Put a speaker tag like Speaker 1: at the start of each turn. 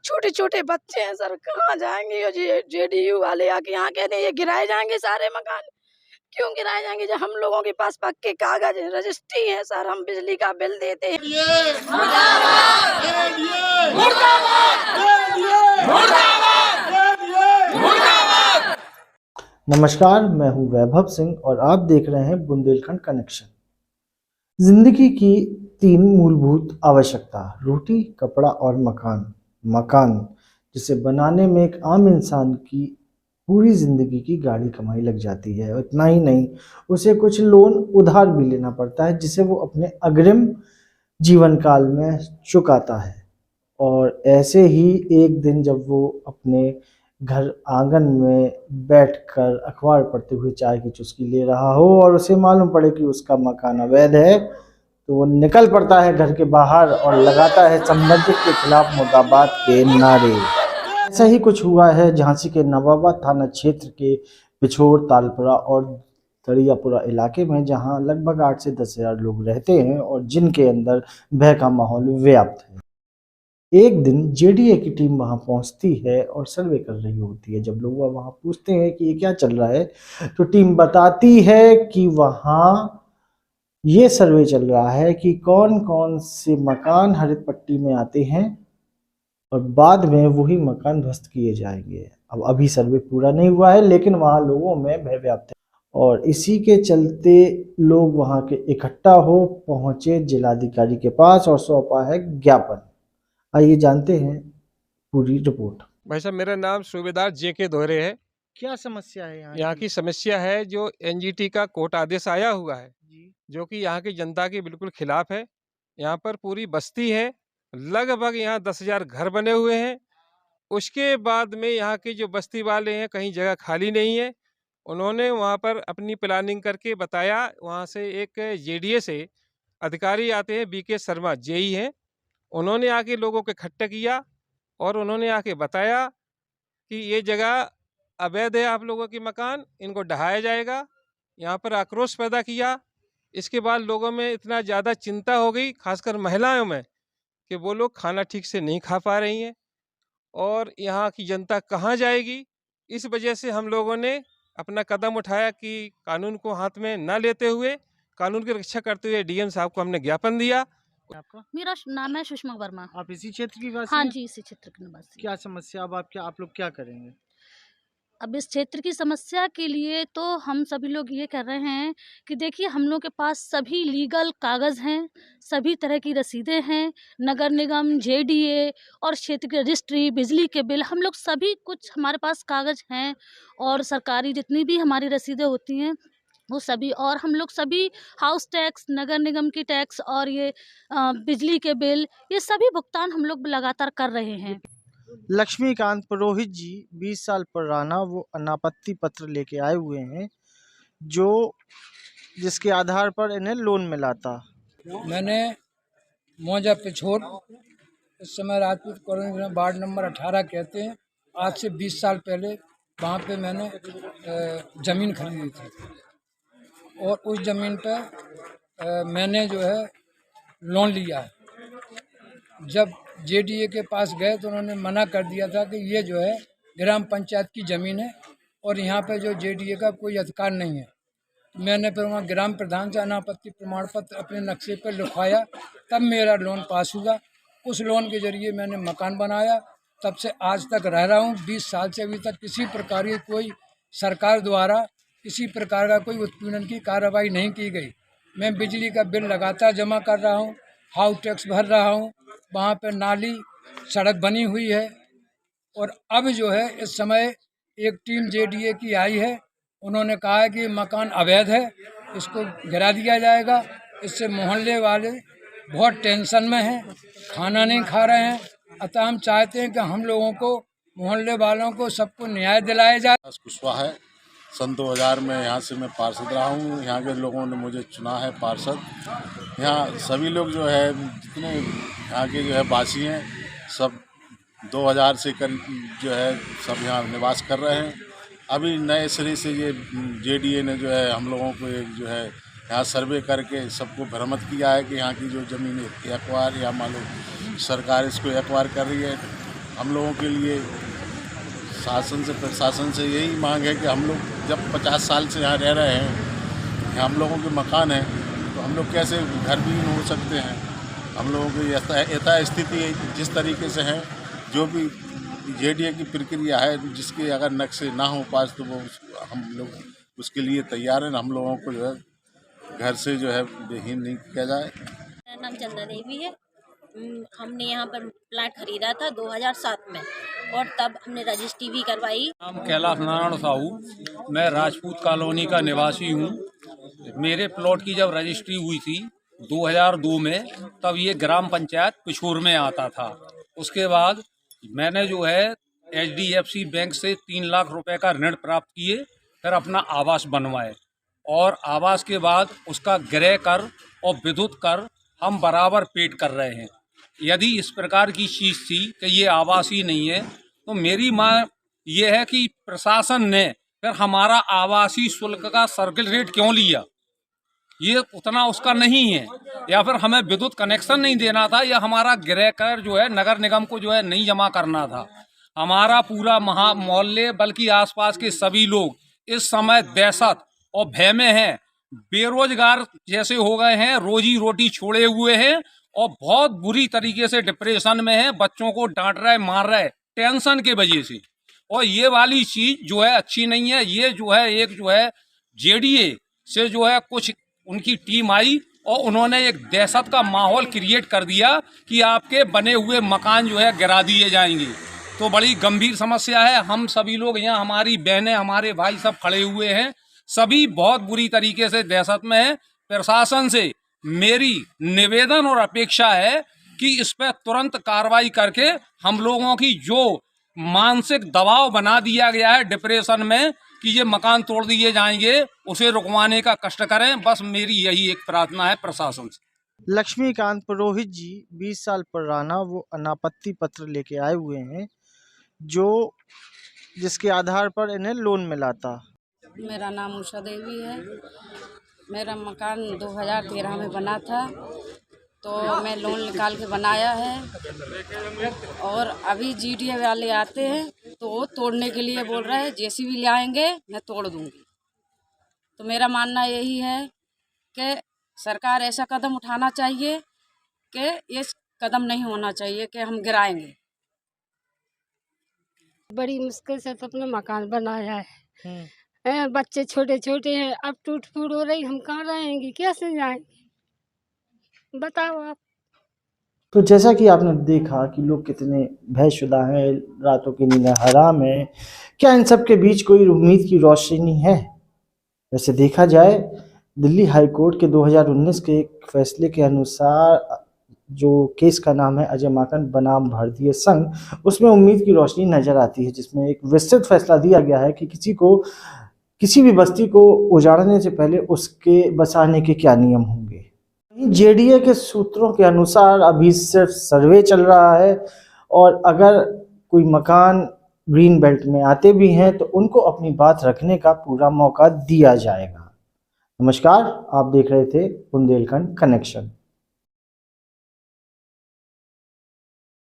Speaker 1: छोटे छोटे बच्चे हैं सर, कहाँ जाएंगे? ये जेडीयू वाले आके यहाँ कह रहे हैं ये गिराए जाएंगे सारे मकान। क्यों गिराए जाएंगे जब हम लोगों के पास पक्के कागज है, रजिस्ट्री है सर, हम बिजली का बिल देते हैं।
Speaker 2: नमस्कार, मैं हूं वैभव सिंह और आप देख रहे हैं बुंदेलखंड कनेक्शन। जिंदगी की 3 मूलभूत आवश्यकता, रोटी, कपड़ा और मकान जिसे बनाने में एक आम इंसान की पूरी जिंदगी की गाढ़ी कमाई लग जाती है। इतना ही नहीं, उसे कुछ लोन उधार भी लेना पड़ता है जिसे वो अपने अग्रिम जीवन काल में चुकाता है। और ऐसे ही एक दिन जब वो अपने घर आंगन में बैठकर अखबार पढ़ते हुए चाय की चुस्की ले रहा हो और उसे मालूम पड़े कि उसका मकान अवैध है, तो वो निकल पड़ता है घर के बाहर और लगाता है संबंधित के खिलाफ मुर्दाबाद के नारे। ऐसा ही कुछ हुआ है झांसी के नवाबाद थाना क्षेत्र के पिछोर, तालपुरा और दरियापुरा इलाके में, जहां लगभग 8 से 10 हजार लोग रहते हैं और जिनके अंदर भय का माहौल व्याप्त है। एक दिन जेडीए की टीम वहां पहुंचती है और सर्वे कर रही होती है। जब लोग वहां पूछते हैं कि ये क्या चल रहा है, तो टीम बताती है कि वहां ये सर्वे चल रहा है कि कौन कौन से मकान हरित पट्टी में आते हैं और बाद में वही मकान ध्वस्त किए जाएंगे। अब अभी सर्वे पूरा नहीं हुआ है, लेकिन वहां लोगों में भय व्याप्त है और इसी के चलते लोग वहां के इकट्ठा हो पहुंचे जिलाधिकारी के पास और सौंपा है ज्ञापन। आइए जानते हैं पूरी रिपोर्ट।
Speaker 3: भाई साहब, मेरा नाम सूबेदार जेके दोहरे है।
Speaker 2: क्या समस्या है
Speaker 3: यहाँ की समस्या है, जो एनजीटी का कोर्ट आदेश आया हुआ है जो कि यहाँ की जनता के बिल्कुल खिलाफ है। यहाँ पर पूरी बस्ती है, लगभग यहाँ 10,000 घर बने हुए हैं। उसके बाद में यहाँ के जो बस्ती वाले हैं, कहीं जगह खाली नहीं है। उन्होंने वहाँ पर अपनी प्लानिंग करके बताया, वहाँ से एक जेडीए से अधिकारी आते हैं, बीके शर्मा जेई हैं, उन्होंने आके लोगों को इकट्ठा किया और उन्होंने आके बताया कि ये जगह अवैध है, आप लोगों की मकान, इनको ढहाया जाएगा। यहाँ पर आक्रोश पैदा किया। इसके बाद लोगों में इतना ज़्यादा चिंता हो गई, खासकर महिलाओं में, कि वो लोग खाना ठीक से नहीं खा पा रही हैं और यहाँ की जनता कहाँ जाएगी। इस वजह से हम लोगों ने अपना कदम उठाया कि कानून को हाथ में न लेते हुए, कानून की रक्षा करते हुए डीएम साहब को हमने ज्ञापन दिया।
Speaker 2: आपका
Speaker 4: मेरा नाम है सुषमा वर्मा।
Speaker 2: आप इसी क्षेत्र की वासी
Speaker 4: हाँ
Speaker 2: हैं?
Speaker 4: जी, इसी क्षेत्र के निवासी।
Speaker 2: क्या समस्या, अब आप लोग क्या करेंगे?
Speaker 4: अब इस क्षेत्र की समस्या के लिए तो हम सभी लोग ये कर रहे हैं कि देखिए, हम लोग के पास सभी लीगल कागज़ हैं, सभी तरह की रसीदें हैं, नगर निगम, जेडीए और क्षेत्र की रजिस्ट्री, बिजली के बिल, हम लोग सभी कुछ हमारे पास कागज़ हैं और सरकारी जितनी भी हमारी रसीदें होती हैं वो सभी, और हम लोग सभी हाउस टैक्स, नगर निगम की टैक्स और ये बिजली के बिल, ये सभी भुगतान हम लोग लगातार कर रहे हैं।
Speaker 2: लक्ष्मीकांत पुरोहित जी 20 साल पुराना वो अनापत्ति पत्र लेके आए हुए हैं, जिसके आधार पर इन्हें लोन मिला था।
Speaker 5: मैंने मौजा पिछोर, इस समय राजपूत कॉलोनी वार्ड नंबर 18 कहते हैं, आज से 20 साल पहले वहाँ पे मैंने ज़मीन खरीदी थी और उस ज़मीन पे मैंने जो है लोन लिया है। जब जेडीए के पास गए तो उन्होंने मना कर दिया था कि ये जो है ग्राम पंचायत की ज़मीन है और यहाँ पे जो जेडीए का कोई अधिकार नहीं है। मैंने फिर वहाँ ग्राम प्रधान से अनापत्ति प्रमाण पत्र अपने नक्शे पर लिखवाया, तब मेरा लोन पास हुआ। उस लोन के जरिए मैंने मकान बनाया, तब से आज तक रह रहा हूँ। 20 साल से अभी तक किसी प्रकार की कोई सरकार द्वारा किसी प्रकार का कोई उत्पीड़न की कार्रवाई नहीं की गई। मैं बिजली का बिल लगातार जमा कर रहा हूँ, हाउस टैक्स भर रहा हूँ, वहाँ पर नाली सड़क बनी हुई है। और अब जो है इस समय एक टीम जेडीए की आई है, उन्होंने कहा है कि मकान अवैध है, इसको गिरा दिया जाएगा। इससे मोहल्ले वाले बहुत टेंशन में हैं, खाना नहीं खा रहे हैं। अतः हम चाहते हैं कि हम लोगों को, मोहल्ले वालों को, सबको न्याय दिलाया जाए।
Speaker 6: कुशवाहा है, सन 2000 में यहाँ से मैं पार्षद रहा हूँ। यहाँ के लोगों ने मुझे चुना है पार्षद। यहाँ सभी लोग जो है, जितने यहाँ के जो है वासी हैं, सब 2000 से जो है सब यहाँ निवास कर रहे हैं। अभी नए सिरे से ये जेडीए ने जो है हम लोगों को एक जो है यहाँ सर्वे करके सबको भ्रमित किया है कि यहाँ की जो ज़मीन एक्वायर या मान लो सरकार इसको एक्वायर कर रही है। हम लोगों के लिए शासन से प्रशासन से यही मांग है कि हम लोग जब 50 साल से यहाँ रह रहे हैं, हम लोगों के मकान हैं, तो हम लोग कैसे घर भी हो सकते हैं। हम लोगों की यथास्थिति जिस तरीके से है, जो भी जेडीए की प्रक्रिया है, जिसके अगर नक्शे ना हो पास तो वो हम लोग उसके लिए तैयार हैं। हम लोगों को जो है घर से जो है बेहीन नहीं किया जाए।
Speaker 7: मेरा नाम चंदा देवी है। हमने यहाँ पर प्लाट खरीदा था 2007 में और तब हमने रजिस्ट्री भी करवाई।
Speaker 8: नाम कैलाश नारायण साहू, मैं राजपूत कॉलोनी का निवासी हूँ। मेरे प्लॉट की जब रजिस्ट्री हुई थी 2002 में, तब ये ग्राम पंचायत पिछोर में आता था। उसके बाद मैंने जो है HDFC बैंक से 3 लाख रुपए का ऋण प्राप्त किए, फिर अपना आवास बनवाए और आवास के बाद उसका गृह कर और विद्युत कर हम बराबर पेड कर रहे हैं। यदि इस प्रकार की चीज़ थी कि ये आवास ही नहीं है, तो मेरी मांग ये है कि प्रशासन ने फिर हमारा आवासीय शुल्क का सर्किल रेट क्यों लिया, ये उतना उसका नहीं है, या फिर हमें विद्युत कनेक्शन नहीं देना था, या हमारा गृह कर जो है नगर निगम को जो है नहीं जमा करना था। हमारा पूरा मोहल्ले बल्कि आसपास के सभी लोग इस समय दहशत और भय में हैं, बेरोजगार जैसे हो गए हैं, रोजी रोटी छोड़े हुए हैं और बहुत बुरी तरीके से डिप्रेशन में हैं। बच्चों को डांट रहे, मार रहे टेंशन के वजह से। और ये वाली चीज़ जो है अच्छी नहीं है। ये जो है एक जो है जेडीए से जो है कुछ उनकी टीम आई और उन्होंने एक दहशत का माहौल क्रिएट कर दिया कि आपके बने हुए मकान जो है गिरा दिए जाएंगे। तो बड़ी गंभीर समस्या है। हम सभी लोग यहाँ, हमारी बहनें, हमारे भाई सब खड़े हुए हैं, सभी बहुत बुरी तरीके से दहशत में हैं। प्रशासन से मेरी निवेदन और अपेक्षा है कि इस पर तुरंत कार्रवाई करके हम लोगों की जो मानसिक दबाव बना दिया गया है डिप्रेशन में कि ये मकान तोड़ दिए जाएंगे, उसे रुकवाने का कष्ट करें। बस मेरी यही एक प्रार्थना है प्रशासन से।
Speaker 2: लक्ष्मीकांत पुरोहित जी 20 साल पुराना वो अनापत्ति पत्र लेके आए हुए हैं, जिसके आधार पर इन्हें लोन मिला था।
Speaker 9: मेरा नाम उषा देवी है। मेरा मकान 2013 में बना था, तो मैं लोन निकाल के बनाया है और अभी जीडीए वाले आते हैं तो वो तोड़ने के लिए बोल रहे हैं, जेसीबी ले आएंगे मैं तोड़ दूंगी। तो मेरा मानना यही है कि सरकार ऐसा कदम उठाना चाहिए कि ये कदम नहीं होना चाहिए कि हम गिराएंगे।
Speaker 10: बड़ी मुश्किल से तो अपना मकान बनाया है। बच्चे छोटे छोटे हैं, अब टूट फूट हो रही, हम कहाँ रहेंगे, कैसे जाएंगे, बताओ आप।
Speaker 2: तो जैसा कि आपने देखा कि लोग कितने भयशुदा हैं, रातों की नींद हराम है। क्या इन सब के बीच कोई उम्मीद की रोशनी है? वैसे देखा जाए, दिल्ली हाई कोर्ट के 2019 के एक फैसले के अनुसार, जो केस का नाम है अजय माकन बनाम भारतीय संघ, उसमें उम्मीद की रोशनी नजर आती है, जिसमें एक विस्तृत फैसला दिया गया है कि किसी भी बस्ती को उजाड़ने से पहले उसके बसाने के क्या नियम होंगे। जेडीए के सूत्रों के अनुसार अभी सिर्फ सर्वे चल रहा है और अगर कोई मकान ग्रीन बेल्ट में आते भी हैं तो उनको अपनी बात रखने का पूरा मौका दिया जाएगा। नमस्कार, आप देख रहे थे बुंदेलखंड कनेक्शन।